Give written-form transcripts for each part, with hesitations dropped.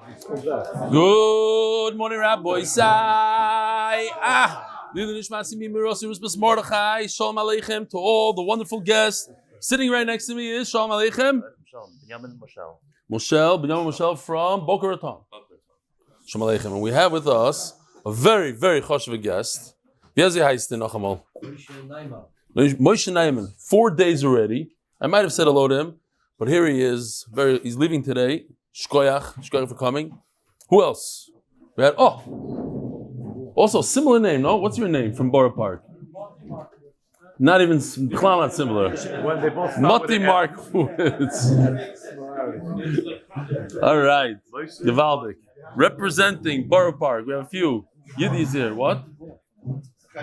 Good morning, Rabbi Isai. Nishmat Shalom Aleichem to all the wonderful guests. Sitting right next to me is Shalom Aleichem. Beniyaminov from Boca Raton. Shalom Aleichem. And we have with us a very, very chashuv guest. Moshe Naiman. 4 days already. I might have said hello to him, but here he is. He's leaving today. Shkoyach for coming. Who else? We had also similar name. No, what's your name from Borough Park? Not even not similar. Mati Markowitz. All right, Givaldic. Representing Borough Park, we have a few Yiddies here. What?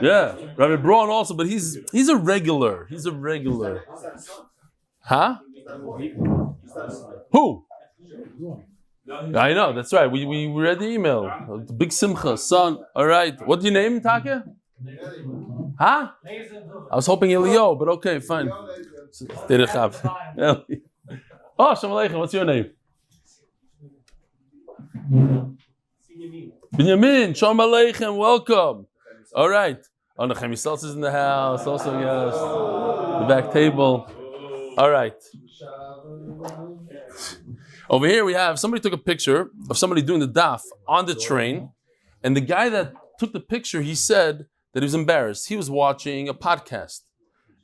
Yeah, Rabbi Braun also, but he's a regular. He's a regular. Huh? Who? I know, that's right. We read the email. The big simcha, son. All right. What do you name him, Taka? Huh? I was hoping Elio, but okay, fine. Oh, Shalom Aleichem. What's your name? Benjamin. Shalom Aleichem. Welcome. All right. Oh, Nechem Yisrael is in the house. Also, yes. The back table. All right. Over here we have, somebody took a picture of somebody doing the daf on the train, and the guy that took the picture, he said that he was embarrassed. He was watching a podcast,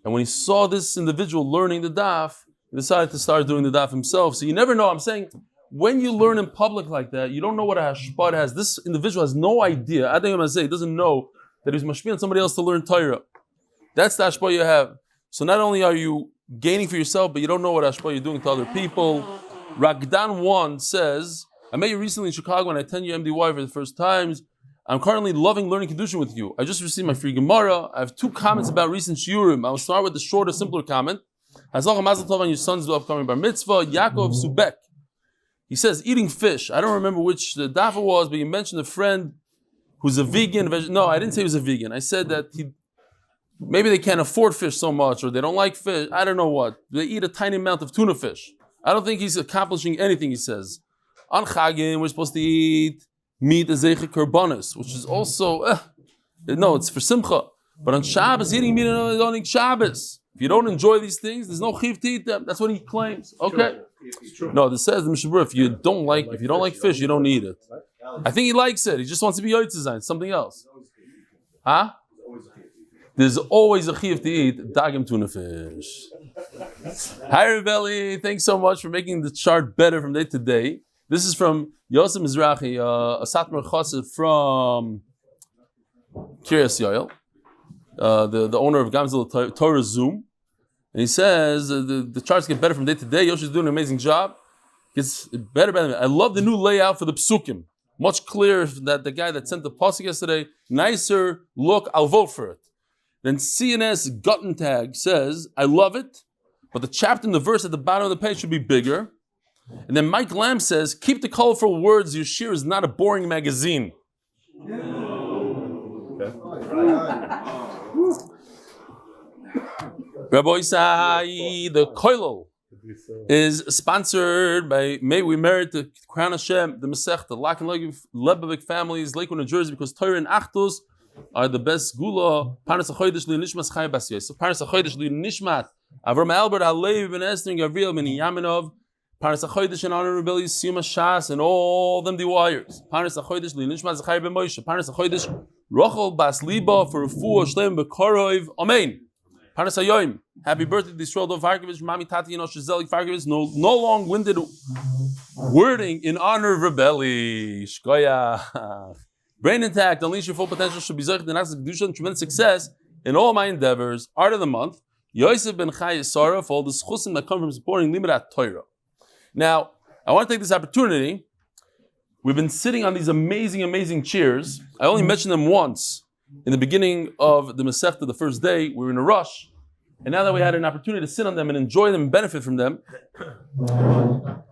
and when he saw this individual learning the daf, he decided to start doing the daf himself. So you never know. I'm saying, when you learn in public like that, you don't know what a hashpad has. This individual has no idea. I think I'm going to say, he doesn't know that he's mashpil on somebody else to learn torah. That's the hashpad you have. So not only are you gaining for yourself, but you don't know what hashpad you're doing to other people. Ragdan 1 says, I met you recently in Chicago and I attend your MDY for the first times. I'm currently loving learning Kiddushin with you. I just received my free Gemara. I have 2 comments about recent shiurim. I will start with the shorter, simpler comment. Hazalcha mazel tov on your son's upcoming bar mitzvah, Yaakov Subek. He says, eating fish. I don't remember which the dafa was, but you mentioned a friend who's a vegan. No, I didn't say he was a vegan. I said that maybe they can't afford fish so much, or they don't like fish. I don't know what. They eat a tiny amount of tuna fish. I don't think he's accomplishing anything, he says. On Chagim, we're supposed to eat meat as Zeiche Korbanos, which is also, no, it's for Simcha. But on Shabbos, eating meat on Shabbos. If you don't enjoy these things, there's no chiv to eat them. That's what he claims. Okay. No, this says the Mishabur, if you don't like fish, you don't eat it. I think he likes it. He just wants to be Yotzizan, something else. Huh? There's always a chiv to eat dagim tuna fish. Hi, Rav Eli. Thanks so much for making the chart better from day to day. This is from Yosef Mizrahi, a Satmar Chassid from Kiryas Yoel, the owner of Gavriel Torah Zoom. And he says the charts get better from day to day. Yosh is doing an amazing job. Gets better. I love the new layout for the psukim. Much clearer than the guy that sent the pasuk yesterday. Nicer look. I'll vote for it. Then CNS Guttentag says, I love it, but the chapter and the verse at the bottom of the page should be bigger. And then Mike Lamb says, keep the colorful words. Your shir is not a boring magazine. Rabbi Isai, the Koilel is sponsored by May We Merit the Crown Hashem, the Masech, the Lebovic families, Lakewood NJ, because torah and achdus are the best segula. Parnas HaChodesh li Nishmat Chai Bas Yosef. Parnas HaChodesh li Nishmat Avraham Albert Levi Ben Ester and Gavriel Beniyaminov. Parnas HaChodesh in honor of Rebellion Siyum HaShas and all them wires. Parnas HaChodesh li Nishmat Zechraya Ben Moshe. Parnas HaChodesh Rochel Bas Leba for Refuah Shelemah Bekorov. Amen. Parnas HaYoim. Happy birthday to Yisroel Farkovits, Mami Totty and Zelig Farkovits. No long-winded wording in honor of Reb Eli. Shkoyach. Brain intact, unleash your full potential, should be Zelig the next Kiddushin, tremendous success in all my endeavors. Art of the month, Yosef ben Chai Sarah, for all the schusim that come from supporting Limat Torah. Now, I want to take this opportunity. We've been sitting on these amazing chairs. I only mentioned them once in the beginning of the Masechta the first day. We were in a rush. And now that we had an opportunity to sit on them and enjoy them and benefit from them,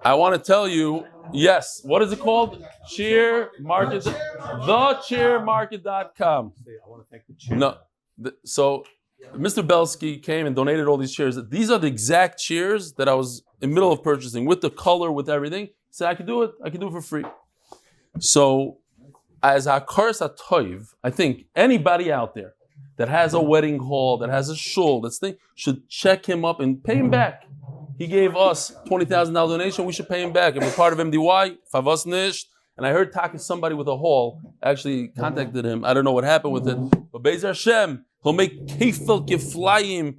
I want to tell you, yes, what is it called? Chair Market, thechairmarket.com. I want to thank the chair. No, so Mr. Belsky came and donated all these chairs. These are the exact chairs that I was in the middle of purchasing with the color, with everything. He said, I could do it for free. So, as hakaras hatoiv, I think anybody out there that has a wedding hall, that has a shul, that's thing, should check him up and pay him back. He gave us $20,000 donation. We should pay him back. If we're part of MDY, favas nisht. And I heard talking somebody with a hall actually contacted him. I don't know what happened with it, but Be'ez Hashem, he'll make kefil keflayim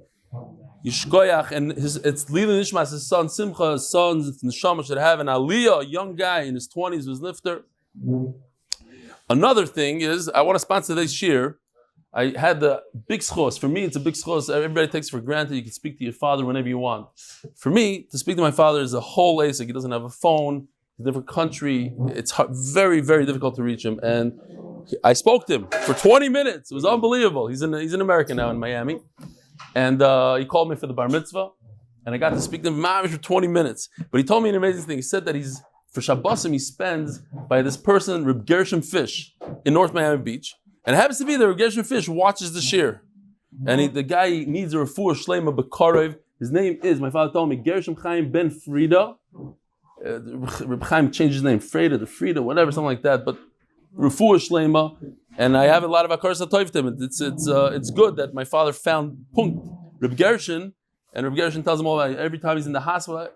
yishkoyach, and it's Leilui Nishmat, his son Simcha, his son Neshama should have an aliyah, a young guy in his 20s who's lifter. Another thing is, I want to sponsor this year. I had the big schos. For me, it's a big schos. Everybody takes it for granted. You can speak to your father whenever you want. For me, to speak to my father is a whole asik. He doesn't have a phone. He's in a different country. It's hard, very, very difficult to reach him. And I spoke to him for 20 minutes. It was unbelievable. He's in America now in Miami. And he called me for the bar mitzvah. And I got to speak to him for 20 minutes. But he told me an amazing thing. He said that for Shabbosim, he spends by this person, Reb Gershom Fish, in North Miami Beach. And it happens to be that Reb Gershom Fish watches the shir. And the guy needs a Refuah Shelemah B'Karev. His name is, my father told me, Gershom Chaim Ben Frida. Reb Chaim changed his name, Frida, whatever, something like that. But Refuah Shelemah. And I have a lot of hakaras hatoiv to him. It's good that my father found Punkt, Reb Gershon, and Reb Gershon tells him all about it. Every time he's in the hospital,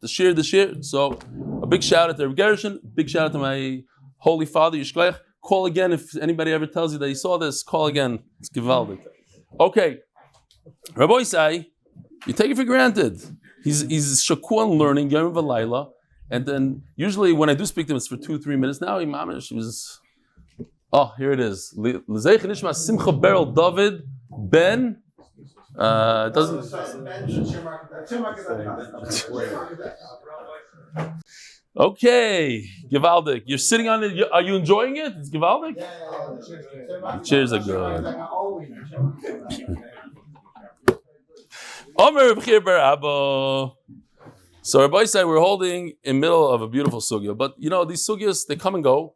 the shir. So a big shout out to Reb Gershon, big shout out to my holy father, Yishkoyach. Call again if anybody ever tells you that he saw this. Call again. It's Gavriel. Okay, Rabbi Isai, you take it for granted. He's shakuan learning Yom V'Layla, and then usually when I do speak to him, it's for 2-3 minutes. Now Imamish was. Oh, here it is. L'zeich Nishmat Simcha Beryl David Ben. Doesn't. Okay, Givaldic. You're sitting on it. Are you enjoying it? It's Givaldic? Yeah. The chairs are good. So Rabbi said we're holding in the middle of a beautiful sugya. But you know, these sugyas, they come and go.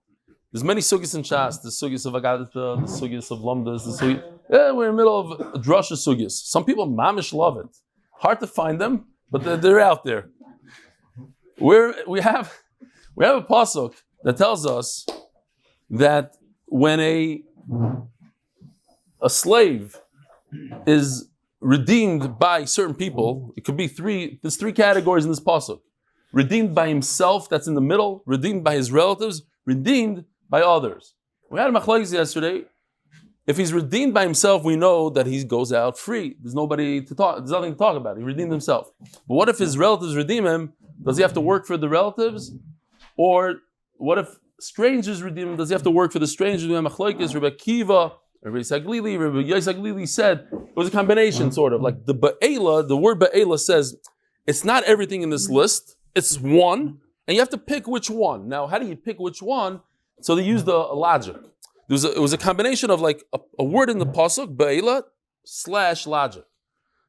There's many sugyas in Shas. The sugyas of Agadita, the sugyas of Lamdas, we're in the middle of drasha sugyas. Some people mamish love it. Hard to find them, but they're out there. We have a pasuk that tells us that when a slave is redeemed by certain people, it could be there's three categories in this pasuk. Redeemed by himself, that's in the middle, redeemed by his relatives, redeemed by others. We had a machlokes yesterday. If he's redeemed by himself, we know that he goes out free. There's nothing to talk about. He redeemed himself. But what if his relatives redeem him? Does he have to work for the relatives? Or what if strangers redeem him? Does he have to work for the strangers? We have machlokes. Reb Akiva, Reb Yisrael said it was a combination, sort of. Like the word Ba'ela says, it's not everything in this list. It's one, and you have to pick which one. Now, how do you pick which one? So they used the logic. It was a combination of like a word in the pasuk, Ba'ela / logic.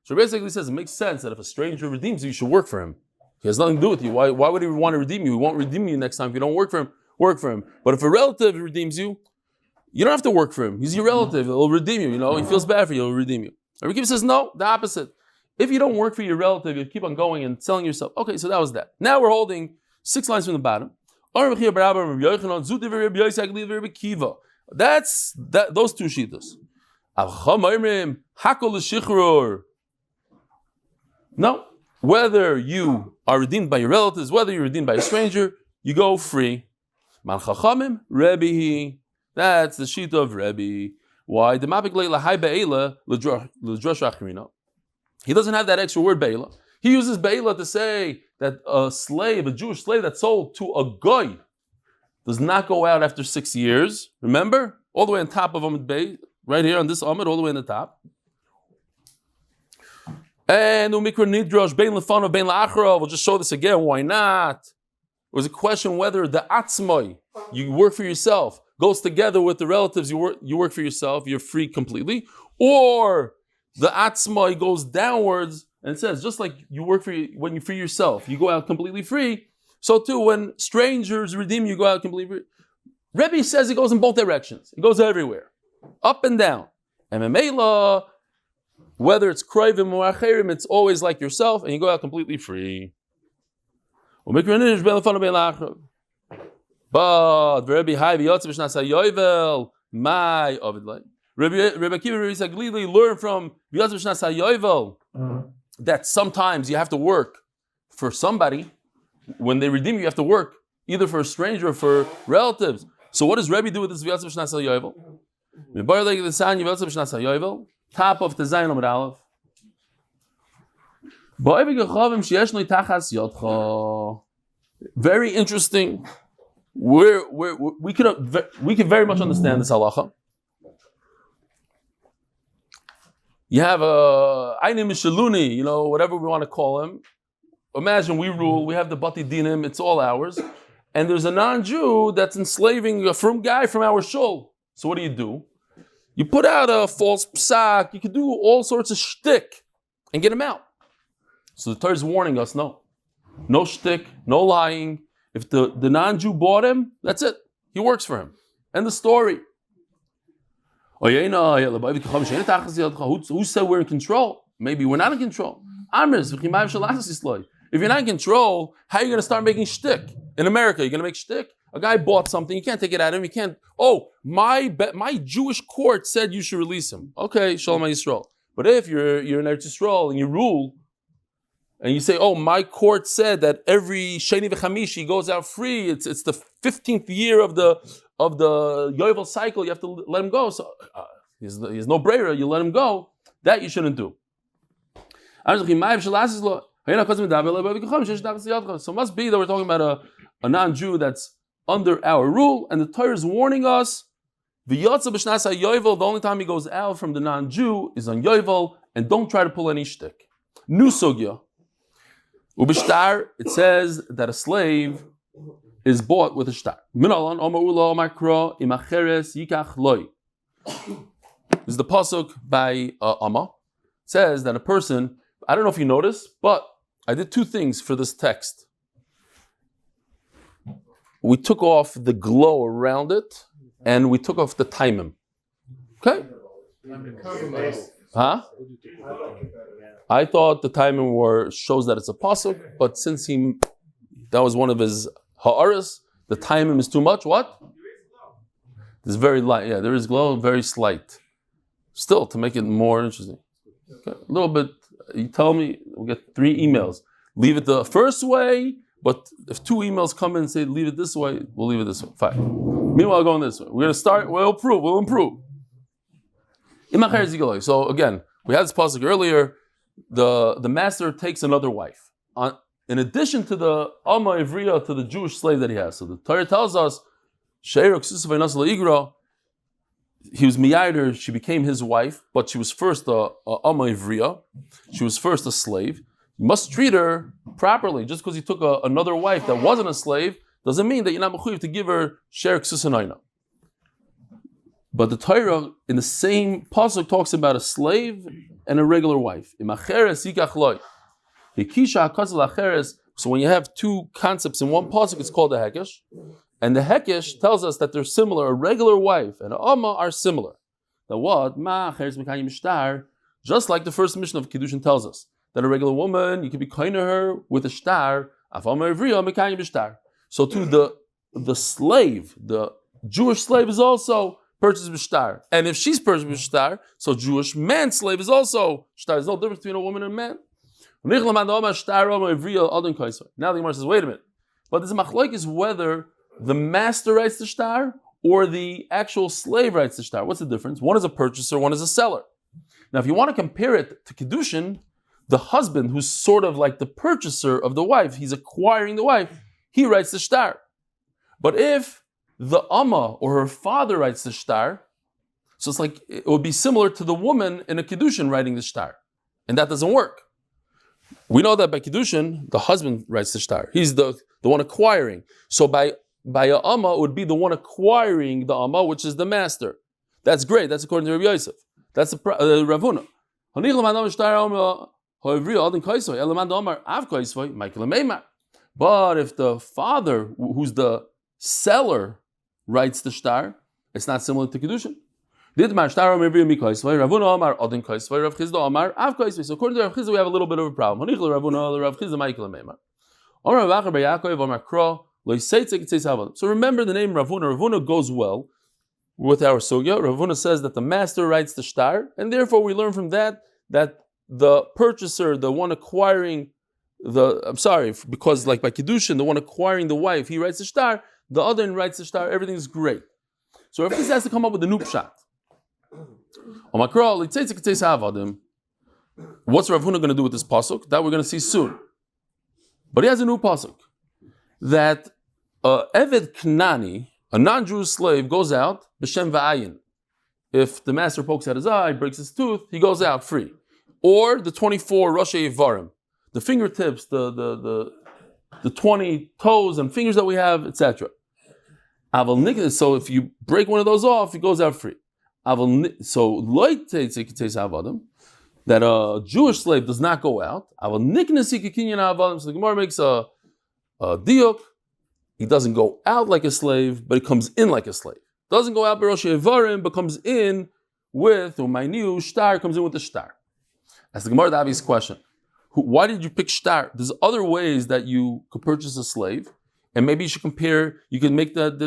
So basically says it makes sense that if a stranger redeems you, you should work for him. He has nothing to do with you. Why would he want to redeem you? He won't redeem you next time if you don't work for him. Work for him. But if a relative redeems you, you don't have to work for him. He's your relative. He'll redeem you. You know, he feels bad for you. He'll redeem you. Rabbi Akiva says no, the opposite. If you don't work for your relative, you keep on going and selling yourself. Okay, so that was that. Now we're holding 6 lines from the bottom. That's that. Those two shitas. No, whether you are redeemed by your relatives, whether you're redeemed by a stranger, you go free. That's the shita of Rebbe. Why? He doesn't have that extra word Be'ela. He uses Be'ela to say that a Jewish slave that's sold to a goy, does not go out after 6 years. Remember? All the way on top of Amud Beis, right here on this Amud, all the way on the top. And Umikra Nidrosh, Bein Lefano, Bein La'achra, we'll just show this again, why not? It was a question whether the Atzmai, you work for yourself, goes together with the relatives, you work for yourself, you're free completely, or the Atzmai goes downwards, and it says, just like you work when you free yourself, you go out completely free, so too, when strangers redeem you, go out completely free. Rebbe says it goes in both directions. It goes everywhere. Up and down. MMA law, whether it's kroivim or acherim, it's always like yourself, and you go out completely free. But Rabbi Hai v'yotze b'shnas hayovel, my Ovid. Rabbi Akiva Saglili learned from v'yotze b'shnas hayovel that sometimes you have to work for somebody. When they redeem you have to work either for a stranger or for relatives. So what does Rebbe do with this v'yotze b'shnas hayovel? Top of the Zayin Amud Aleph. Very interesting. We can very much understand this halacha. You have a Einim Mishaluni, whatever we want to call him. Imagine we rule, we have the Bati Dinim, it's all ours. And there's a non-Jew that's enslaving a frum guy from our shul. So what do? You put out a false psak, you can do all sorts of shtick and get him out. So the Torah is warning us, no shtick, no lying. If the non-Jew bought him, that's it. He works for him. End the story. Who said we're in control? Maybe we're not in control. If you're not in control, how are you going to start making shtick? In America, you're going to make shtick? A guy bought something, you can't take it out of him, you can't, my Jewish court said you should release him. Okay, Shelemah Yisroel. But if you're in Eretz Yisrael and you rule, and you say, my court said that every Sheni v'Chamishi goes out free, it's the 15th year of the Yovel cycle, you have to let him go, so he's no brainer, you let him go, that you shouldn't do. So it must be that we're talking about a non-Jew that's under our rule, and the Torah is warning us, the only time he goes out from the non-Jew is on Yovel, and don't try to pull any shtick. New sugya. Ubishtar, it says that a slave is bought with a shtar. This is the pasuk by Amma. It says that a person, I don't know if you noticed, but I did two things for this text. We took off the glow around it, and we took off the taimim. Okay? Huh? I thought the taimim shows that it's a pasuk, but since that was one of his ha'aras, the taimim is too much. What? It's very light. Yeah, there is glow, very slight. Still, to make it more interesting. Okay? A little bit. You tell me, we'll get 3 emails. Leave it the first way. But if 2 emails come in and say, leave it this way, we'll leave it this way. Fine. Meanwhile, going this way. We're going to start, we'll improve. So again, we had this pasuk earlier, the master takes another wife. In addition to the Alma Ivriya, to the Jewish slave that he has. So the Torah tells us, he was miyader, she became his wife, but she was first a Alma Ivriya, she was first a slave. You must treat her properly. Just because you took another wife that wasn't a slave doesn't mean that you're not mechuyev to give her sher ksusanayna. But the Torah in the same pasuk talks about a slave and a regular wife. So when you have 2 concepts in one pasuk, it's called a hekesh. And the hekesh tells us that they're similar. A regular wife and an amma are similar. Now what? Just like the first mission of Kiddushin tells us, that a regular woman, you can be kind to her with a shtar. So too, the slave, the Jewish slave is also purchased with shtar. And if she's purchased with shtar, so Jewish man slave is also shtar. There's no difference between a woman and a man. Now the Gemara says, wait a minute. But this machlok is whether the master writes the shtar or the actual slave writes the shtar. What's the difference? One is a purchaser, one is a seller. Now if you want to compare it to Kiddushin, the husband, who's sort of like the purchaser of the wife, he's acquiring the wife, he writes the shtar. But if the amma or her father writes the shtar, so it's like it would be similar to the woman in a Kiddushin writing the shtar. And that doesn't work. We know that by Kiddushin, the husband writes the shtar. He's the one acquiring. So by a amma, it would be the one acquiring the amma, which is the master. That's great. That's according to Rabbi Yosef. That's the Rav Huna. But if the father, who's the seller, writes the shtar, it's not similar to Kiddushin. So according to Rav Chizda, we have a little bit of a problem. So remember the name Rav Huna. Rav Huna goes well with our sugya. Rav Huna says that the master writes the shtar, and therefore we learn from that the purchaser, the one acquiring because like by Kiddushin, the one acquiring the wife, he writes the shtar, the other one writes the shtar, everything's great. So Rav has to come up with a new pshat. What's Rav Huna going to do with this pasuk? That we're going to see soon. But he has a new pasuk that Eved Knani, a non-Jewish slave, goes out b'shem va'ayin. If the master pokes out his eye, breaks his tooth, he goes out free. Or the 24 Rochel Varim, the fingertips, the 20 toes and fingers that we have, etc. So if you break one of those off, he goes out free. So that a Jewish slave does not go out. So the Gemara makes a diuk. He doesn't go out like a slave, but he comes in like a slave. Doesn't go out by Rosh Yevarim, but comes in with umayniu shtar. Comes in with the shtar. That's the Gemara the obvious question. Why did you pick shtar? There's other ways that you could purchase a slave, and maybe you should compare. You can make that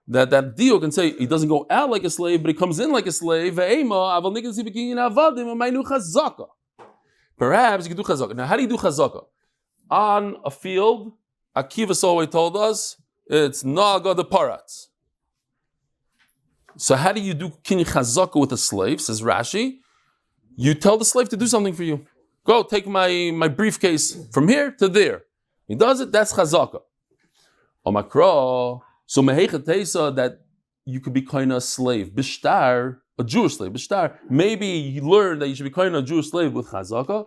diuk and say he doesn't go out like a slave, but he comes in like a slave. Perhaps you can do chazaka. Now, how do you do chazaka? On a field, Akiva always told us it's naga the parats. So how do you do kinyi chazaka with a slave? Says Rashi, you tell the slave to do something for you. Go take my briefcase from here to there. He does it. That's chazaka. Omakra. So mehechatesa that you could be kind of a slave. Bishtar, a Jewish slave. Bishtar. Maybe you learn that you should be kind of a Jewish slave with chazaka.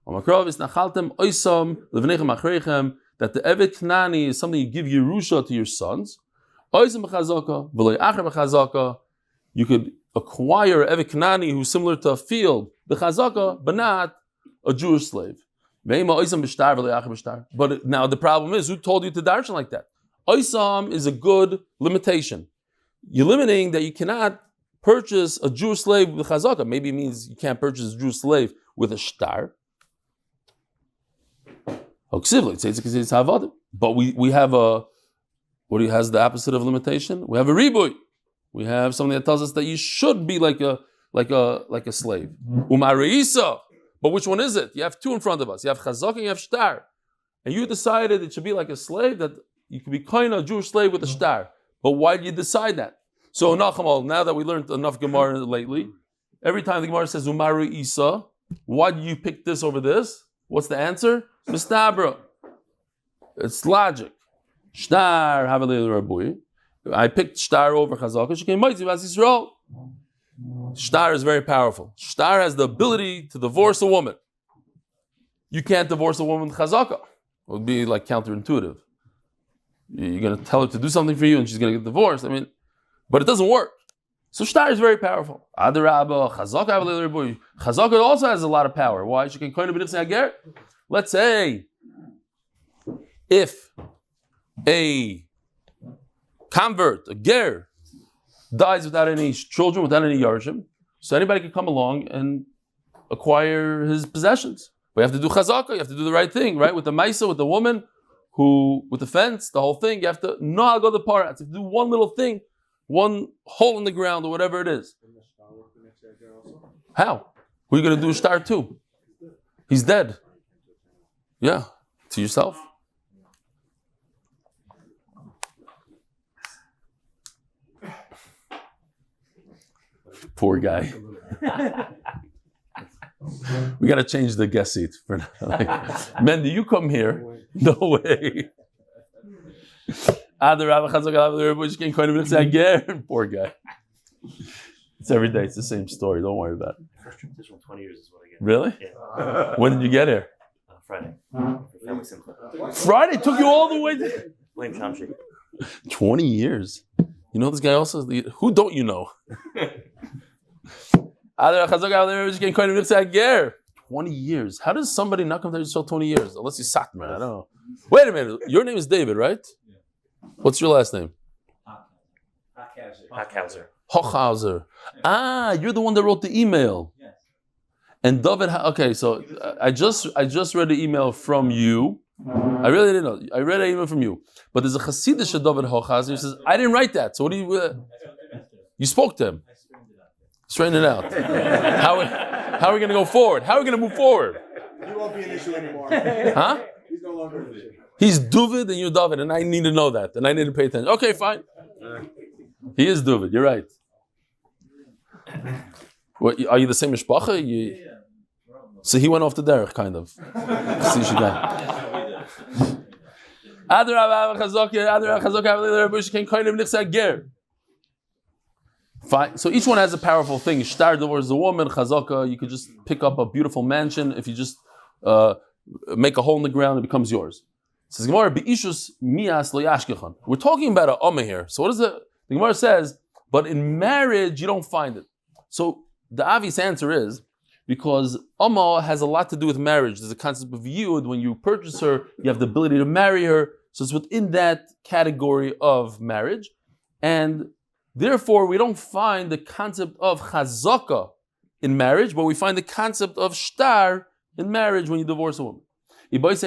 Omakra v'snachaltem oisam levnechem achreichem. That the Evet Knani is something you give Yerusha to your sons. You could acquire Evet Knani who's similar to a field, the Chazaka, but not a Jewish slave. But now the problem is, who told you to darshan like that? Oisam is a good limitation. You're limiting that you cannot purchase a Jewish slave with Chazaka. Maybe it means you can't purchase a Jewish slave with a shtar. But we have what has the opposite of limitation? We have a ribui. We have something that tells us that you should be like a slave. Umareisa. But which one is it? You have two in front of us. You have chazak and you have shtar. And you decided it should be like a slave, that you could be kind of a Jewish slave with a shtar. But why did you decide that? So Nachamal, now that we learned enough Gemara lately, every time the Gemara says Umareisa, why do you pick this over this? What's the answer? Mistabra. It's logic. Shtar havelei rabui. I picked shtar over chazaka. She came mighty as Yisroel. Shtar is very powerful. Shtar has the ability to divorce a woman. You can't divorce a woman with chazaka. It would be like counterintuitive. You're going to tell her to do something for you and she's going to get divorced. But it doesn't work. So shtar is very powerful. Adarabba, chazaka havelei rabui. Chazaka also has a lot of power. Why? She can kind of be hager. Let's say if a convert, a ger, dies without any children, without any yarshim, so anybody can come along and acquire his possessions. But you have to do chazaka, you have to do the right thing, right? With the maisa, with the woman, with the fence, the whole thing, you have to go the parats. You have to do one little thing, one hole in the ground or whatever it is. How? Who are you going to do a shtar to? He's dead. Yeah, to yourself. Poor guy. We got to change the guest seat. Men, do you come here? No way. Poor guy. It's every day. It's the same story. Don't worry about it. First trip this one, 20 years is what I get. Really? Yeah. When did you get here? Friday. Friday took you all the way to... Blame Shamshi. 20 years. You know this guy also? Who don't you know? 20 years. How does somebody not come to Yisroel 20 years? Unless you Satmar, I don't know. Wait a minute. Your name is David, right? Yeah. What's your last name? Hockhauser. Hochhauser. Ah, you're the one that wrote the email. Yes. And David, okay, so I just read the email from you, I really didn't know. I read it even from you. But there's a Hasidish David Hochaz who says, I didn't write that. So what do you... you spoke to him. Straighten it out. How are we going to go forward? How are we going to move forward? He won't be an issue anymore. Huh? He's no longer an issue. He's Duvid and you're David, and I need to know that, and I need to pay attention. Okay, fine. He is Duvid, you're right. What, are you the same mishpacha? So he went off the derech, kind of. Fine. So each one has a powerful thing. Shtar was a woman, chazaka. You could just pick up a beautiful mansion. If you just make a hole in the ground, it becomes yours. It says Gemara, "Beishus mias lo yashkechan." We're talking about an amma here. So what is it? The Gemara says, but in marriage you don't find it. So the obvious answer is because amma has a lot to do with marriage. There's a concept of yud. When you purchase her, you have the ability to marry her. So it's within that category of marriage, and therefore we don't find the concept of chazaka in marriage, but we find the concept of shtar in marriage when you divorce a woman. That's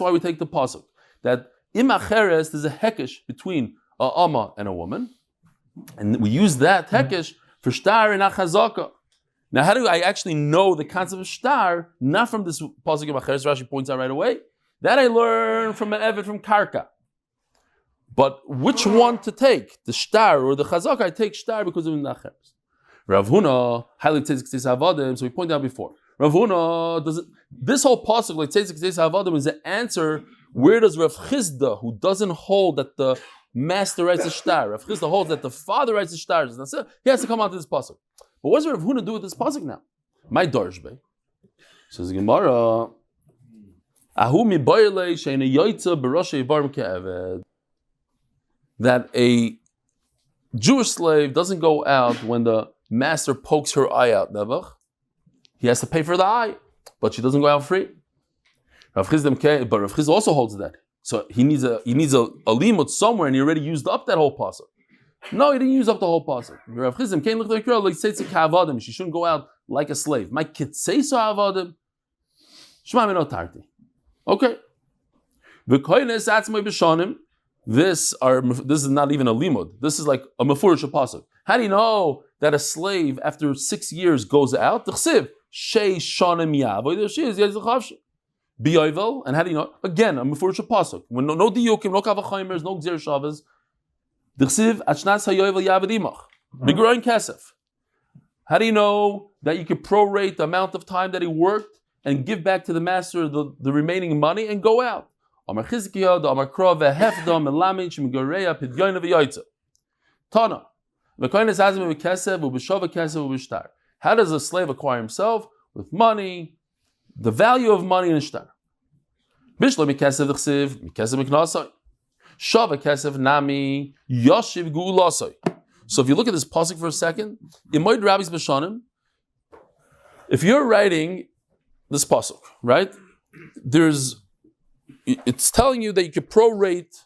why we take the pasuk that imacheres there's a hekesh between a amma and a woman, and we use that hekesh for shtar and achazaka. Now, how do I actually know the concept of shtar? Not from this pasuk imacheres. Rashi points out right away that I learned from an evet from karka. But which one to take, the shtar or the chazaka? I take shtar because of imacheres. Rav Huna highly tzitzis havadim. So we pointed out before. Rav Huna doesn't. This whole pasuk like tzitzis havadim is the answer. Where does Rav Chizda, who doesn't hold that the master writes a shtar, Rav Chizda holds that the father writes a shtar, he has to come out to this pasuk. But what does Rav Huna do with this pasuk now? My darshbe says Gemara. Ahu mi boyle sheina yoytza beroshe yivarm ke'eved. That a Jewish slave doesn't go out when the master pokes her eye out, Nevach. He has to pay for the eye, but she doesn't go out free. Rav Chizda, but Rav Chizda also holds that. So he needs a limud somewhere, and he already used up that whole pasuk. No, he didn't use up the whole pasuk. Rav Chizda came like the she shouldn't go out like a slave. My kitseisa avadim, shma mino tarti. Okay. V'koynes atzmei b'shanim. This is not even a limud. This is like a mefurish pasuk. How do you know that a slave after 6 years goes out? T'chsiv shei shanim yavoy. She is yezichavsh. Biyovel. And how do you know? Again, a mefurish pasuk. When no diyukim, no kavachaymers, no gzer shavas. T'chsiv achnas hayovel yavadimach. Begroin kesef. How do you know that you could prorate the amount of time that he worked and give back to the master the remaining money and go out? Amar Chizkiya, the Amar Krov, Hefda, Melamin, Shmigoreya, Pidyoina, V'yoytza. Tana. V'koynes azim v'kesev, v'b'shova kesev, v'b'shtar. How does a slave acquire himself? With money, the value of money in shtar. Bishlo mikesev v'chsiv, mikesev miknasai. Shova kesev nami, yoshiv gu'ulasai. So if you look at this pasuk for a second, Imoid Rabbi's Bashanim, if you're writing this pasuk, right, it's telling you that you could prorate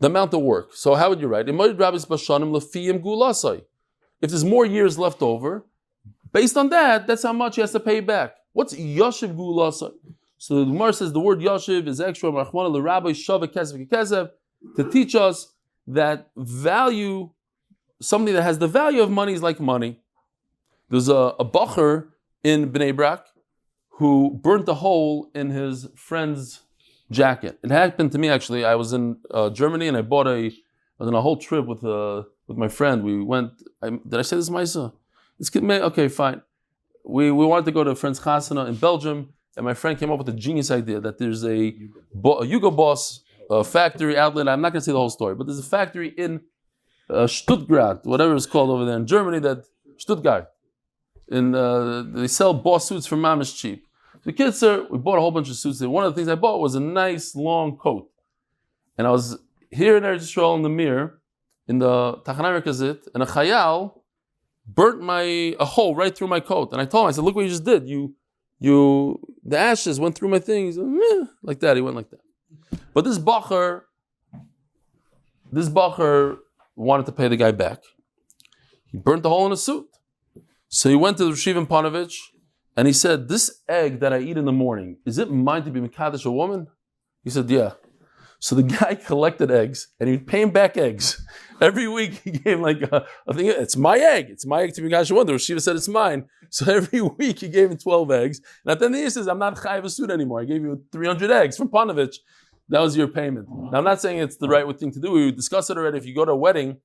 the amount of work. So how would you write? If there's more years left over, based on that, that's how much he has to pay back. What's Yoshiv Gulasai? So the Gemara says the word Yoshiv is extra to teach us that value, something that has the value of money is like money. There's a bacher in Bnei Brak who burnt a hole in his friend's jacket. It happened to me actually. I was in Germany and I was on a whole trip with my friend. We went. Did I say this, Maisa? Okay, fine. We wanted to go to a friend's chasana in Belgium, and my friend came up with a genius idea that there's a Yugo Boss factory outlet. I'm not going to say the whole story, but there's a factory in Stuttgart, whatever it's called over there in Germany. Stuttgart, they sell Boss suits for mamish cheap. The kids, sir, we bought a whole bunch of suits. One of the things I bought was a nice long coat. And I was here in Eretz Yisrael in the mirror, in the Tachanai Merkazit, and a chayal burnt a hole right through my coat. And I told him, I said, look what you just did. The ashes went through my things. Like that, he went like that. But this bacher wanted to pay the guy back. He burnt the hole in his suit. So he went to the Shivan Panovich, And he said, this egg that I eat in the morning, is it mine to be Mekadesh a woman? He said, yeah. So the guy collected eggs, and he'd pay him back eggs. Every week he gave him like a thing, it's my egg to be Mekadesh a woman. The Shiva said it's mine. So every week he gave him 12 eggs. And at the end of the year he says, I'm not chayav a suit anymore. I gave you 300 eggs from Panovich. That was your payment. Now I'm not saying it's the right thing to do. We discussed it already. If you go to a wedding,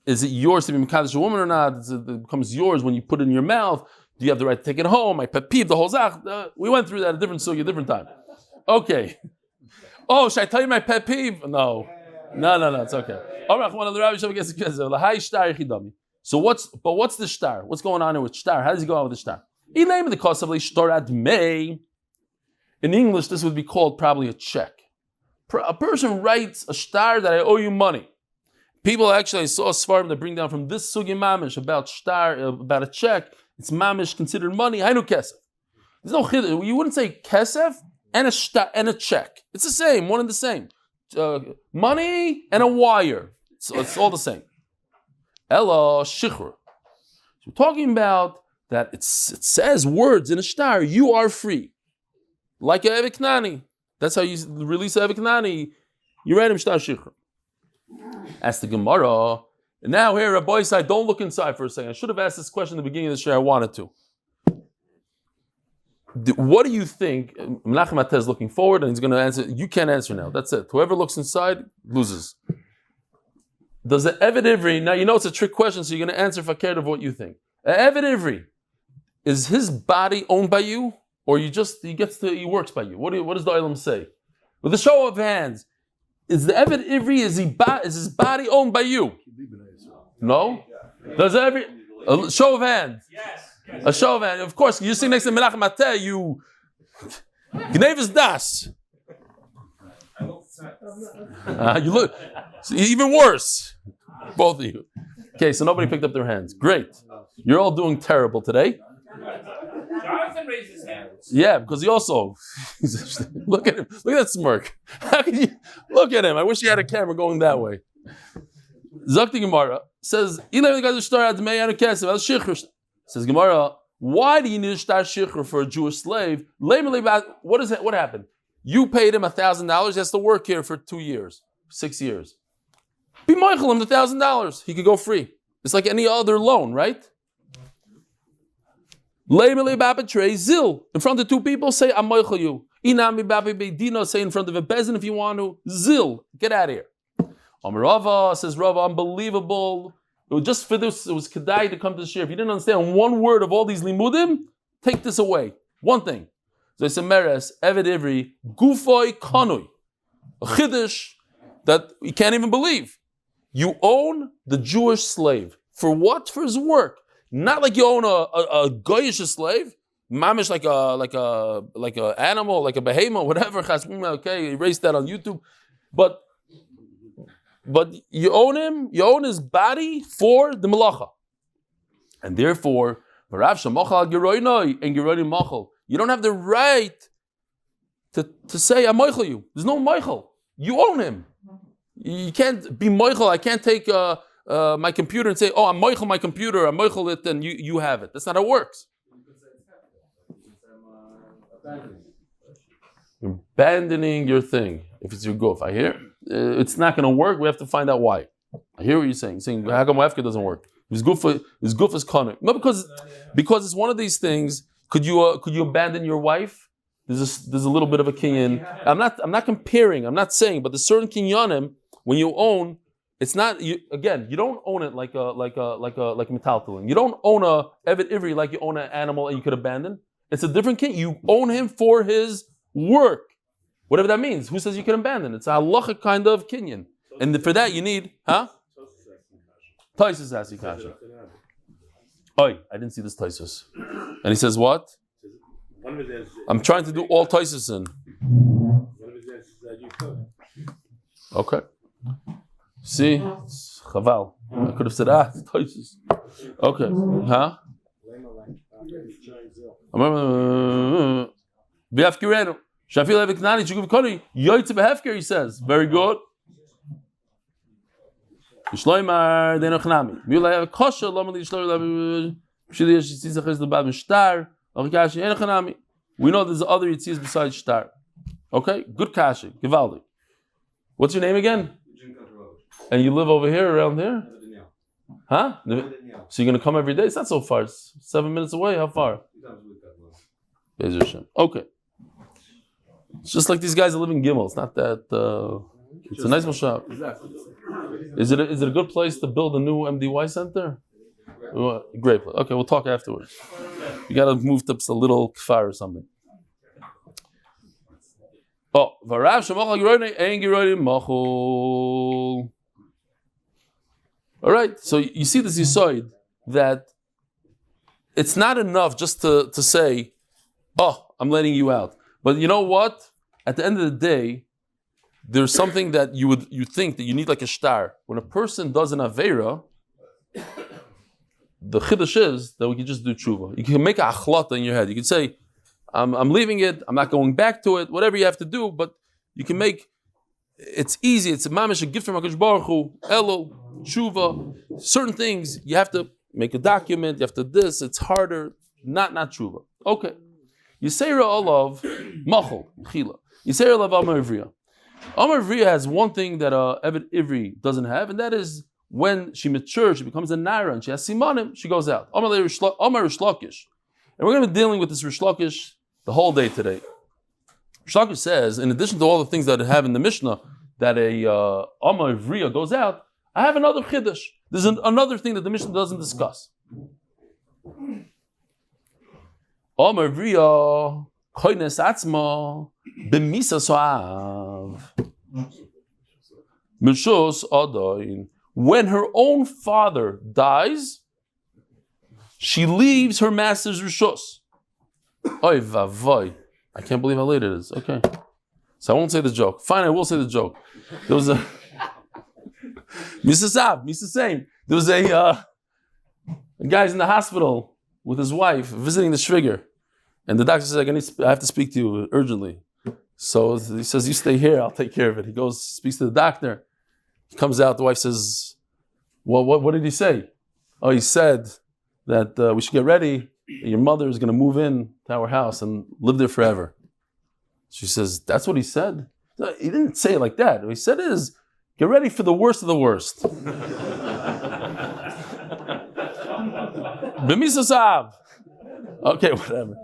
is it yours to be Mekadesh a woman or not? It becomes yours when you put it in your mouth. Do you have the right to take it home? My pet peeve, the whole zach. We went through that a different time. Okay. Oh, should I tell you my pet peeve? No, it's okay. So what's the shtar? What's going on here with shtar? How does he go on with the shtar? In English, this would be called probably a check. A person writes a shtar that I owe you money. People actually, I saw a svarim that bring down from this sugi mamish about shtar, about a check. It's mamish considered money. Hainu kesef. There's no chiddush. You wouldn't say kesef and a shtar and a check. It's the same, one and the same. Money and a wire. So it's all the same. Ella shichr. So we're talking about that it says words in a shtar, you are free. Like a eviknani. That's how you release a eviknani. You write him shtar shichr. Ask the Gemara. And now here, Rabbi Isai, don't look inside for a second. I should have asked this question at the beginning of the show. I wanted to. What do you think? Menachem Ateh is looking forward and he's going to answer. You can't answer now. That's it. Whoever looks inside loses. Does the Eved Ivri, now you know it's a trick question, so you're going to answer fakir of what you think. Eved Ivri, is his body owned by you? Or he works by you? What does the Olam say? With a show of hands, is the Eved Ivri, is his body owned by you? No? Does a show of hands? Yes. A show of hands. Of course, you sing next to Menachem Ateh, you Gnevis Das. You look even worse. Both of you. Okay, so nobody picked up their hands. Great. You're all doing terrible today. Jonathan raised his hand. Yeah, because he also look at him. Look at that smirk. How can you look at him? I wish he had a camera going that way. Zakti Gemara says, says Gemara, why do you need a shtar shikhr for a Jewish slave? What happened? You paid him $1,000. He has to work here for 2 years, 6 years. Be Michael him the $1,000. He could go free. It's like any other loan, right? Zil. In front of two people, say, I'm Michael you. Inami Babi Beidino, say in front of a bezin if you want to. Zil. Get out of here. Rava says, Rava, unbelievable. It was just for this, it was kedai to come to the shir. If you didn't understand one word of all these limudim, take this away. One thing. So it's a meres, Eved Ivri, Gufoi Kanui. A chiddush that you can't even believe. You own the Jewish slave. For what? For his work. Not like you own a goyish slave. Mamish like a animal, like a behemoth, whatever. Okay, erase that on YouTube. But you own him, you own his body for the malacha. And therefore, you don't have the right to say, I'm Michael you. There's no Michael. You own him. You can't be Michael. I can't take my computer and say, oh, I'm Michael my computer, I'm Michael it, and you have it. That's not how it works. You're abandoning your thing. If it's your goof, I hear it's not going to work. We have to find out why. I hear what you're saying. Saying how come Efka doesn't work? His goof is conic. No, because it's one of these things. Could you abandon your wife? There's a little bit of a kinyan. I'm not comparing. I'm not saying, but there's certain kinyanim when you own. It's not you don't own it like a metaltalin. You don't own a Eved Ivri like you own an animal and you could abandon. It's a different king. You own him for his work. Whatever that means. Who says you can abandon? It's a halachic kind of kinyan. And for that you need, Taisus has kasha. Oi, I didn't see this Taisus. And he says what? I'm trying to do all Taisus in. Okay. See? Chaval. I could have said, Taisus. Okay. V'afkirenu. Shafil eviknani chukuv koni yoytze behefker. He says, very good. Shloimar denochnami. Miulay have kosher lomali shloimar. Shili yeshitzi zechaz lebad mishtar. We know there's other Yitzias besides Shtar. Okay, good kashi, Givaldi. What's your name again? And you live over here, around here? Huh? So you're going to come every day? It's not so far. It's 7 minutes away. How far? Okay. It's just like these guys that live in Gimel. It's not that... it's a nice shop. Is it a good place to build a new MDY center? Great place. Okay, we'll talk afterwards. You got to move to a little kfar or something. Oh, Varav Shemachal Giroyne Ein Giroyne Machul. All right, so you see this yisoid that it's not enough just to say, oh, I'm letting you out. But you know what? At the end of the day, there's something that you think that you need like a shtar. When a person does an avera, the chiddush is that we can just do tshuva. You can make a achlata in your head. You can say, I'm leaving it, I'm not going back to it, whatever you have to do, but you can make, it's easy, it's a mamish, a gift from HaKadosh Baruch Hu, Elul, tshuva, certain things, you have to make a document, you have to this, it's harder, not tshuva. Okay. Yisera olav, machol, chila. Yisera olav Amar Ivriya. Amar Ivriya has one thing that Evet Ivri doesn't have, and that is when she matures, she becomes a naira, and she has simanim, she goes out. Amar Rish Lakish. And we're going to be dealing with this Rish Lakish the whole day today. Rish Lakish says, in addition to all the things that I have in the Mishnah, that a Amar Ivriya goes out, I have another chiddush. There's another thing that the Mishnah doesn't discuss. Amar Ivriya koines atzma b'misa so'av mishus adayin. When her own father dies, she leaves her master's rishus. Oy vavoy. I can't believe how late it is. Okay. So I won't say the joke. Fine, I will say the joke. There was a... Mr. Saab, Mr. Same. There was a guy's in the hospital with his wife visiting the shviger. And the doctor says, I have to speak to you urgently. So he says, you stay here, I'll take care of it. He goes, speaks to the doctor. He comes out, the wife says, well, what did he say? Oh, he said that we should get ready. Your mother is going to move in to our house and live there forever. She says, that's what he said? No, he didn't say it like that. What he said is, get ready for the worst of the worst. B'misasab. Okay, whatever.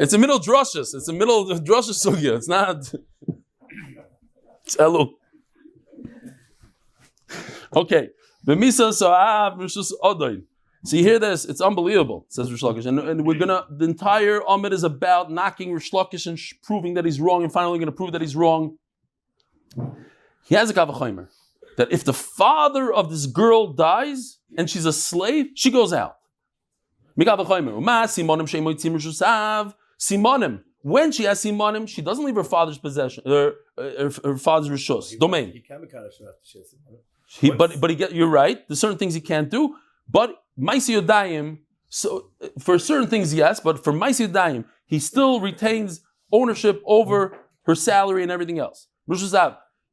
It's a middle drushes. It's a middle drushes sugya. It's not. It's elu. Okay. B'misasab mishus odoin. So you hear this, it's unbelievable, says Rish Lakish. And we're the entire Amud is about knocking Rish Lakish and proving that he's wrong, and finally going to prove that he's wrong. He has a kavachomer that if the father of this girl dies and she's a slave, she goes out. Simonim. When she has simonim, she doesn't leave her father's possession, her father's rishus, domain. He can be kaddish after she has simonim. You're right. There's certain things he can't do, but Maisi Yodayim, so for certain things, yes, but for Maisi Yodayim, he still retains ownership over her salary and everything else.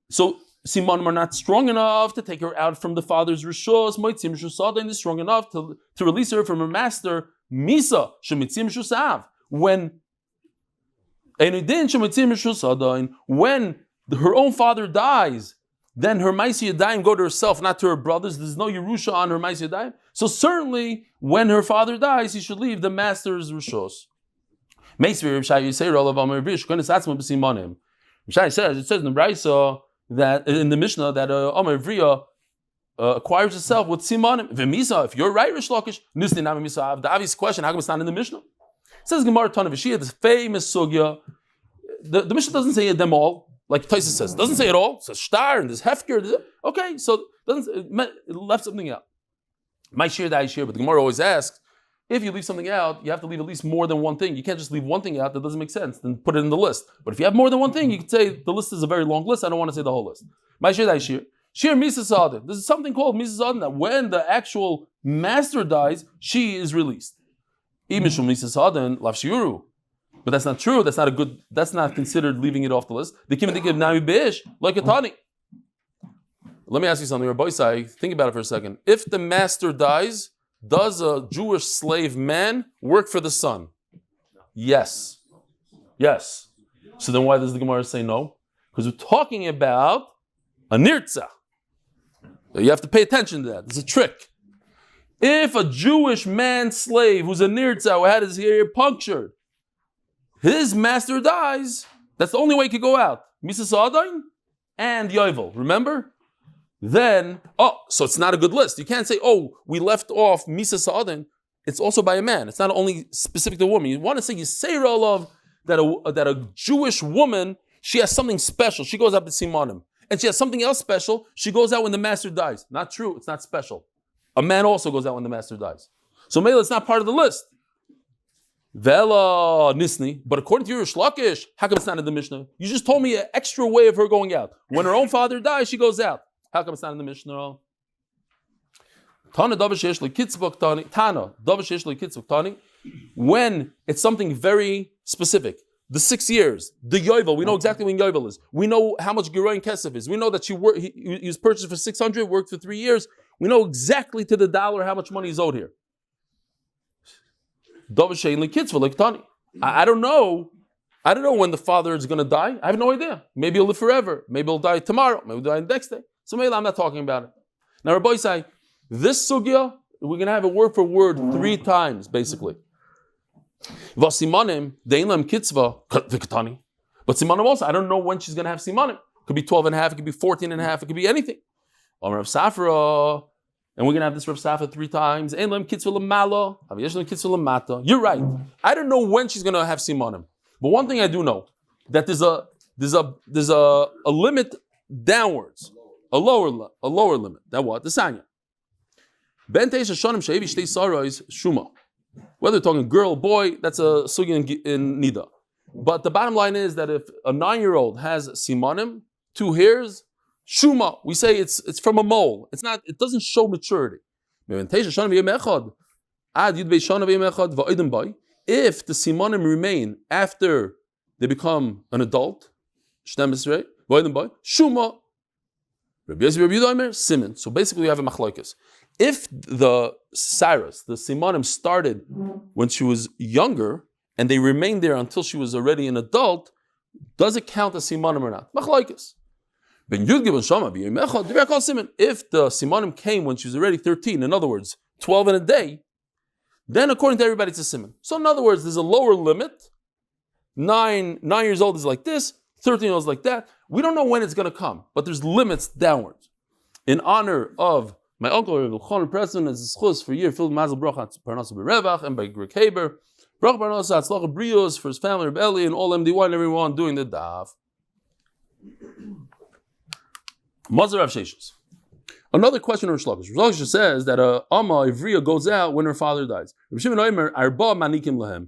So Simonim are not strong enough to take her out from the father's rishos. Moitzim Rishusadain is strong enough to release her from her master. Misa Shemitzim Rishusav. When her own father dies, then her Maisi Yadayim go to herself, not to her brothers. There's no Yerusha on her Maisi Yadayim. So certainly, when her father dies, he should leave the master's Rishos. Rishai says, it says in the Braisa, that in the Mishnah, that Amar Ivriya acquires itself with Simonim. V'misa, if you're right, Rish Lakish, Nusni Nami Misa, the obvious question, how come it's not in the Mishnah? It says Gemara Tanavishia, this famous sugya. The Mishnah doesn't say them all. Like Tyson says, it doesn't say it all. It says shtar and there's hefker. Okay, so it left something out. My share, that I share, but the Gemara always asks, if you leave something out, you have to leave at least more than one thing. You can't just leave one thing out that doesn't make sense, then put it in the list. But if you have more than one thing, you could say the list is a very long list. I don't want to say the whole list. My share, that I share. Shir Misa Sadin. There's something called Misa Sadin that when the actual master dies, she is released. Imishum Misa Sadin, Lav Shiuru. But that's not true. That's not considered leaving it off the list. The Kim of Nami Bish, like a Totty. Let me ask you something, Rabbi Isai. Think about it for a second. If the master dies, does a Jewish slave man work for the son? Yes. Yes. So then why does the Gemara say no? Because we're talking about a nirtza. You have to pay attention to that. It's a trick. If a Jewish man slave who's a nirtza who had his ear punctured, his master dies, that's the only way he could go out. Misa Sa'adain and Yovel. Remember? Then, so it's not a good list. You can't say, we left off Misa Sa'adain. It's also by a man. It's not only specific to a woman. You want to say Yisroel of that a Jewish woman, she has something special. She goes out to Simanim. And she has something else special. She goes out when the master dies. Not true. It's not special. A man also goes out when the master dies. So Mela, it's not part of the list. Vela Nisni. But according to your Shlakish, how come it's not in the Mishnah? You just told me an extra way of her going out. When her own father dies, she goes out. How come it's not in the Mishnah? Tana Davashesh Lekitzvuk Tani. Tana Davashesh Lekitzvuk Tani. When it's something very specific. The 6 years, the Yovel, we know exactly when Yovel is. We know how much Giroin Kesef is. We know that he was purchased for 600, worked for 3 years. We know exactly to the dollar how much money is owed here. I don't know. I don't know when the father is going to die. I have no idea. Maybe he'll live forever. Maybe he'll die tomorrow. Maybe he'll die the next day. So maybe I'm not talking about it. Now, Rabbi say, this sugya, we're going to have it word for word 3 times, basically. Vasimanim, Deinlam Kitzva, Vikatani. But Simanim also, I don't know when she's going to have Simanim. It could be 12 and a half, it could be 14 and a half, it could be anything. Rav Safra, and we're going to have this Rav Safra 3 times. Deinlam Kitzva Lamala, Aviyeshlam Kitzva Lamata. You're right. I don't know when she's going to have Simanim. But one thing I do know, that there's a limit downwards. A lower limit. That what? The Sanya. Ben Teisha Shonim Shevi Shtei Sarais Shuma. Whether they're talking girl, boy, that's a sugi in Nida. But the bottom line is that if a 9-year-old has simanim, 2 hairs, shuma, we say it's from a mole. It doesn't show maturity. If the simanim remain after they become an adult, shuma, siman. So basically you have a machlokes. If the simanim started when she was younger and they remained there until she was already an adult, does it count as simanim or not? Machlokes. If the simanim came when she was already 13, in other words, 12 in a day, then according to everybody it's a siman. So in other words, there's a lower limit. 9 years old is like this, 13 years old is like that. We don't know when it's going to come, but there's limits downwards. In honor of my uncle Reb Elchanan Pressman is schus for a year filled with mazel bracha parnasa berevach and by Greg Haber bracha parnasa atzlacha brios for his family Reb Eli and all MD1 and everyone doing the daf. Mazar Rav Sheshes. Another question of Rosh Lakish. Rosh Lakish says that a Amma Ivriya goes out when her father dies. Reb Shimon Omer arba manikim lahem.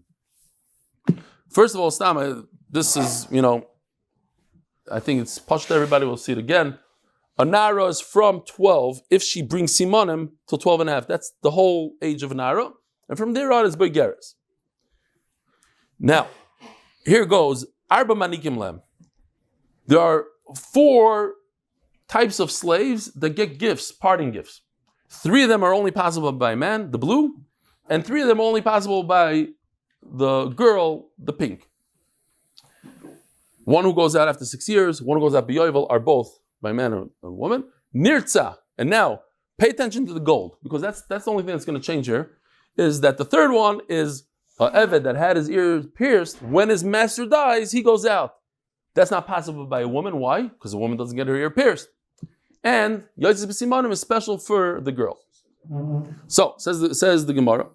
First of all, Stam, this is I think it's pushed. Everybody will see it again. A Nara is from 12 if she brings Simanim till 12 and a half. That's the whole age of a Nara. And from there on, it's Begeres. Now, here goes. Arba Manikim Lem. There are 4 types of slaves that get gifts, parting gifts. 3 of them are only possible by a man, the blue, and 3 of them are only possible by the girl, the pink. One who goes out after 6 years, one who goes out B'yovel, are both by a man or a woman. Nirtza. And now, pay attention to the gold, because that's the only thing that's going to change here, is that the third one is an Eved that had his ears pierced. When his master dies, he goes out. That's not possible by a woman. Why? Because a woman doesn't get her ear pierced. And Yotzei B'Simanim is special for the girl. So, says the Gemara,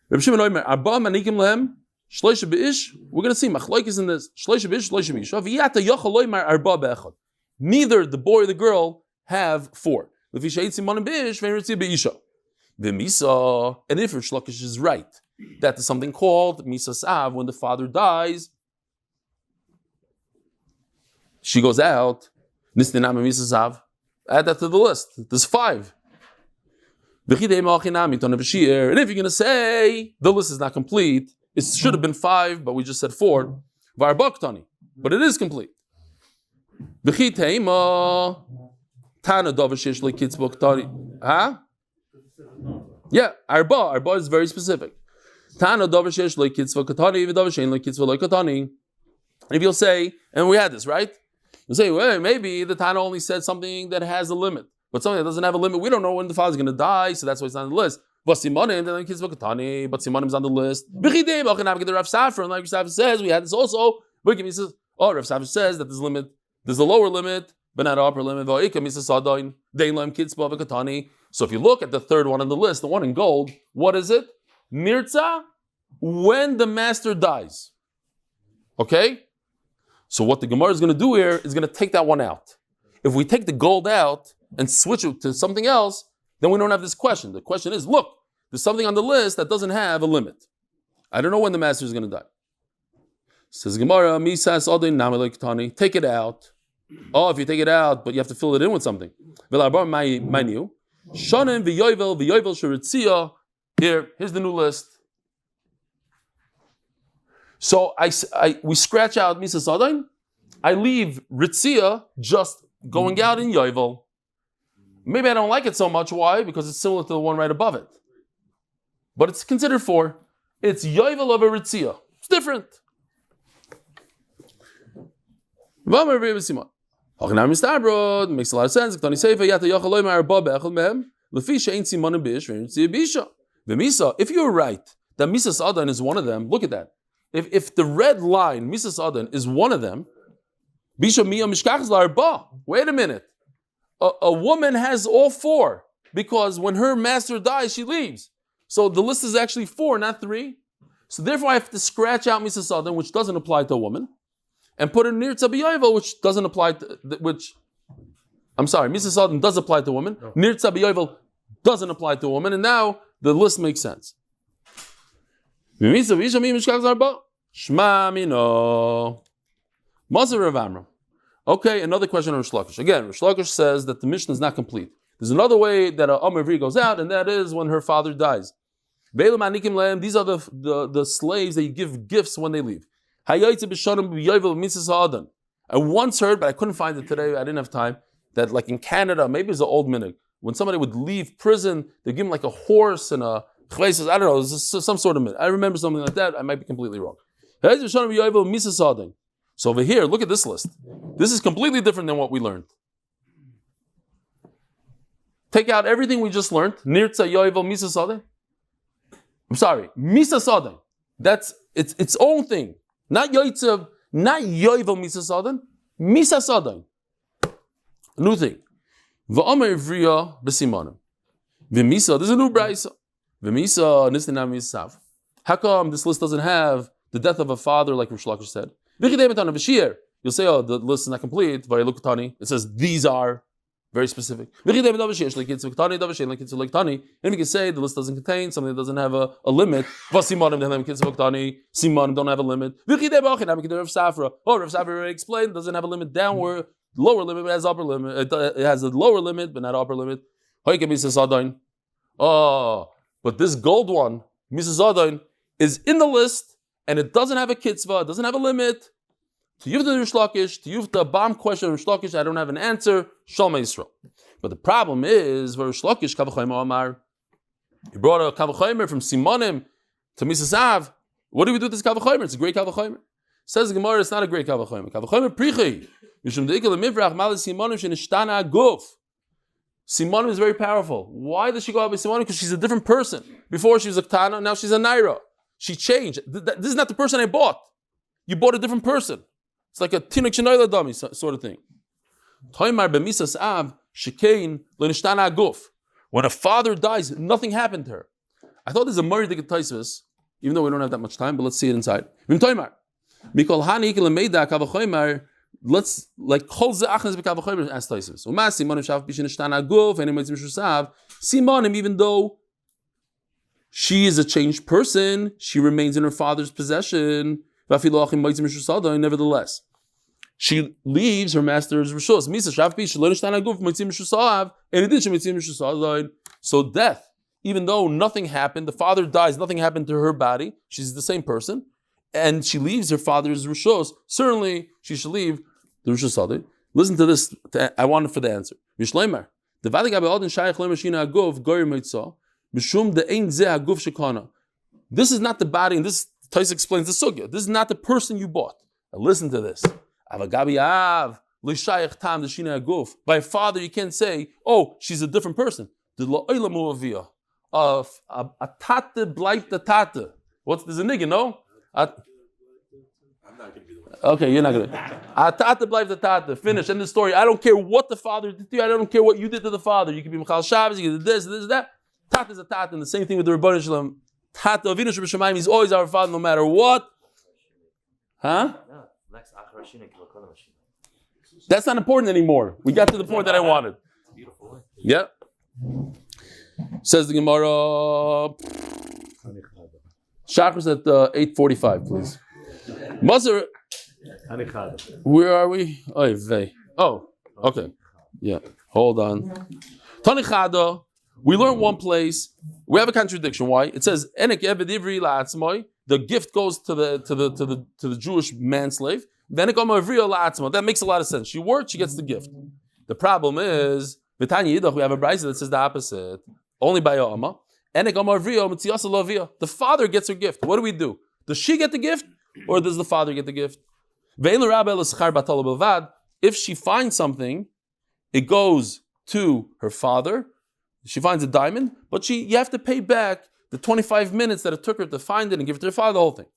Reb Shimon Omer, Arba Manikim Lehem, Shloisha B'ish, we're going to see Machlokes in this, Shloisha B'ish, Shloisha B'Isha, V'yata Yochel Loimar Arba Be'echad. Neither the boy or the girl have 4. And if Rish Lakish is right, that is something called Misa Sav, when the father dies, she goes out, Nistinam Misa Sav, add that to the list. There's 5. And if you're going to say the list is not complete, it should have been 5, but we just said 4. But it is complete. Huh? Yeah, Arba is very specific. Tana davar sheyesh lo kitzva katani v'davar shein lo kitzva lo katani. If you'll say, and we had this, right? You'll say, well, maybe the Tana only said something that has a limit, but something that doesn't have a limit, we don't know when the father's going to die, so that's why it's on the list. But Simonim, then kitzva katani, but Simonim's on the list. B'chidei b'achanam get the Rav Safra, and like Rav Safra says, we had this also. But he says, Rav Safra says that there's a lower limit, but not an upper limit. So if you look at the third one on the list, the one in gold, what is it? Nirtza, when the master dies. Okay? So what the Gemara is going to do here is going to take that one out. If we take the gold out and switch it to something else, then we don't have this question. The question is, look, there's something on the list that doesn't have a limit. I don't know when the master is going to die. Says Gemara, Misas Adin Namalek take it out. Oh, if you take it out, but you have to fill it in with something. Here's the new list. So we scratch out Misa Sadain. I leave Ritzia just going out in Yovel. Maybe I don't like it so much. Why? Because it's similar to the one right above it. But it's considered 4. It's Yovel over Ritzia. It's different. Makes a lot of sense. If you're right that Misas Adan is one of them, look at that. If the red line, Misas Adan, is one of them, wait a minute. A woman has all 4 because when her master dies, she leaves. So the list is actually 4, not 3. So therefore I have to scratch out Misas Adan, which doesn't apply to a woman, and put in Nirtza B'Yovel, which doesn't apply to, Misas Adan does apply to a woman. No. Nirtza B'Yovel doesn't apply to a woman, and now the list makes sense. Okay, another question on Rish Lakish. Again, Rish Lakish says that the Mishnah is not complete. There's another way that a Amavri goes out, and that is when her father dies. These are the slaves that you give gifts when they leave. I once heard, but I couldn't find it today, I didn't have time, that like in Canada, maybe it's an old minhag, when somebody would leave prison, they give him like a horse and a chveses, I don't know, it's some sort of minhag. I remember something like that, I might be completely wrong. So over here, look at this list. This is completely different than what we learned. Take out everything we just learned. Nirtza Yovel Misa Sadeh. I'm sorry, Misa Sadeh. That's its own thing. Not Yoitzev, not Yovel Misa Sadeh. Misa Sadeh. A new thing. V'Omer Ivriya B'Simanim. V'Misa, there's a new brayso. V'Misa Nistinam Misav. How come this list doesn't have the death of a father like Rish Lakish said? You'll say, oh, the list is not complete. It says these are very specific. And we can say the list doesn't contain something that doesn't have a limit. Simanim don't have a limit. Rav Safra already explained, it doesn't have a limit downward, lower limit, but it has upper limit. It has a lower limit, but not upper limit. Oh, but this gold one, Mrs. Adain, is in the list, and it doesn't have a kitzvah, it doesn't have a limit. To you the Rish Lakish, to you the bomb question of Rish Lakish, I don't have an answer. Shelemah Yisroel. But the problem is, Rish Lakish Kavachaymer Amar. He brought a Kavachaymer from Simonim to Misasav. What do we do with this Kavachaymer? It's a great Kavachaymer. Says the Gemara, it's not a great Kavachaymer. Kavachaymer Prichi. Mishum Deikal Mivrach Malas Simonim Shenishtana Guf. Simonim is very powerful. Why does she go out with Simonim? Because she's a different person. Before she was a Ktana, now she's a Naira. She changed. This is not the person I bought. You bought a different person. It's like a Tinuk Shenoila dummy sort of thing. When a father dies, nothing happened to her. I thought there's a Murray Digat Taisvis, even though we don't have that much time, but let's see it inside. Let's like Kol Ze'achnes B'Kavachoymer as Taisvis. Simonim, even though she is a changed person, she remains in her father's possession. Nevertheless, she leaves her master's rishos. So death, even though nothing happened, the father dies, nothing happened to her body, she's the same person, and she leaves her father's rishos, certainly she should leave the rishos. Listen to this, I want it for the answer. This is not the body, and this Tais explains the sugya. This is not the person you bought. Now listen to this. By father, you can't say, oh, she's a different person. A tate bleibt a tate. What's this a nigga, no? I'm not going to be the one. Okay, you're not going to. A tate bleibt a tate. Finish. End the story. I don't care what the father did to you. I don't care what you did to the father. You can be Michal Shabbos, you can do this, that. Tate is a tate. And the same thing with the Rebbeinu Shalom. Tate Avinu Sheb'Shamayim, he's always our father no matter what. Huh? That's not important anymore. We got to the point that I wanted. Yeah. Says the Gemara. Chakras at 8:45, please. Mazar. Where are we? Oh, okay. Yeah. Hold on. Tanichada. We learned one place. We have a contradiction. Why? It says the gift goes to the Jewish manslave. That makes a lot of sense. She worked, she gets the gift. The problem is, we have a brayso that says the opposite. Only by Amma. The father gets her gift. What do? Does she get the gift, or does the father get the gift? If she finds something, it goes to her father. She finds a diamond, but you have to pay back the 25 minutes that it took her to find it and give it to her father, the whole thing.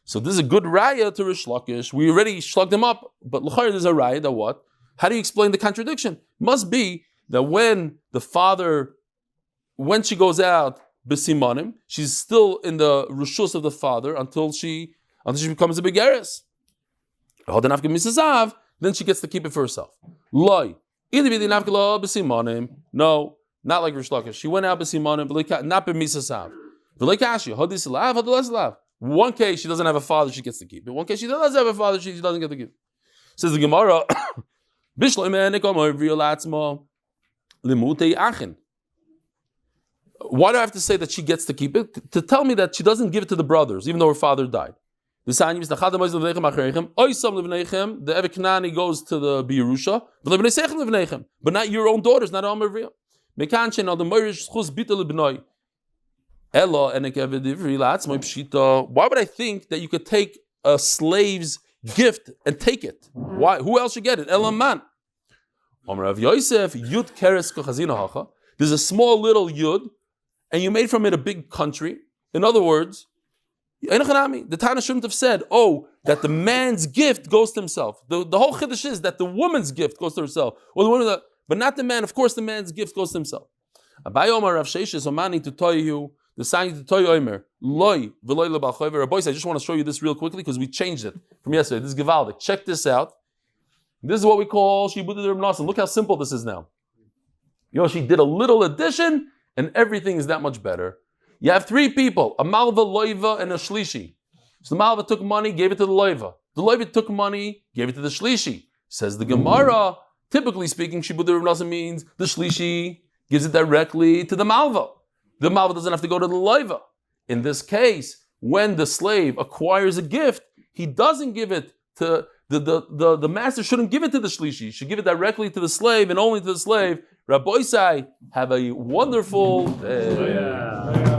So this is a good raya to Rish Lakish. We already slugged him up, but l'chayr there's a raya that what? How do you explain the contradiction? Must be that when she goes out b'simanim, she's still in the rishus of the father until she becomes a begeres. Then she gets to keep it for herself. No, not like Rish Lakish. She went out b'simanim, not b'misasav. One case she doesn't have a father, she gets to keep it. One case she does have a father, she doesn't get to keep it. Says the Gemara, why do I have to say that she gets to keep it? To tell me that she doesn't give it to the brothers, even though her father died. The Eved Kanani goes to the Biyerusha, but not your own daughters, not Amar Real. Why would I think that you could take a slave's gift and take it? Why? Who else should get it? Elaman. There's a small little yud, and you made from it a big country. In other words, the Tana shouldn't have said, that the man's gift goes to himself. The whole chiddush is that the woman's gift goes to herself, or the woman, but not the man. Of course, the man's gift goes to himself. Abai Omar Rav Sheshes Omani to Toyu, the sign to Toyu Omer, Loi v'Loi lebalchover. Boys, I just want to show you this real quickly because we changed it from yesterday. This is Givaldik. Check this out. This is what we call Shibud Reb Nasan. Look how simple this is now. She did a little addition, and everything is that much better. You have three people, a Malva, Loiva, and a Shlishi. So the Malva took money, gave it to the Loiva. The Loiva took money, gave it to the Shlishi. Says the Gemara, typically speaking, Shibud Reb Nasan means the Shlishi gives it directly to the Malva. The Malva doesn't have to go to the Loiva. In this case, when the slave acquires a gift, he doesn't give it to the master shouldn't give it to the Shlishi. He should give it directly to the slave and only to the slave. Rabbi Isai, have a wonderful day.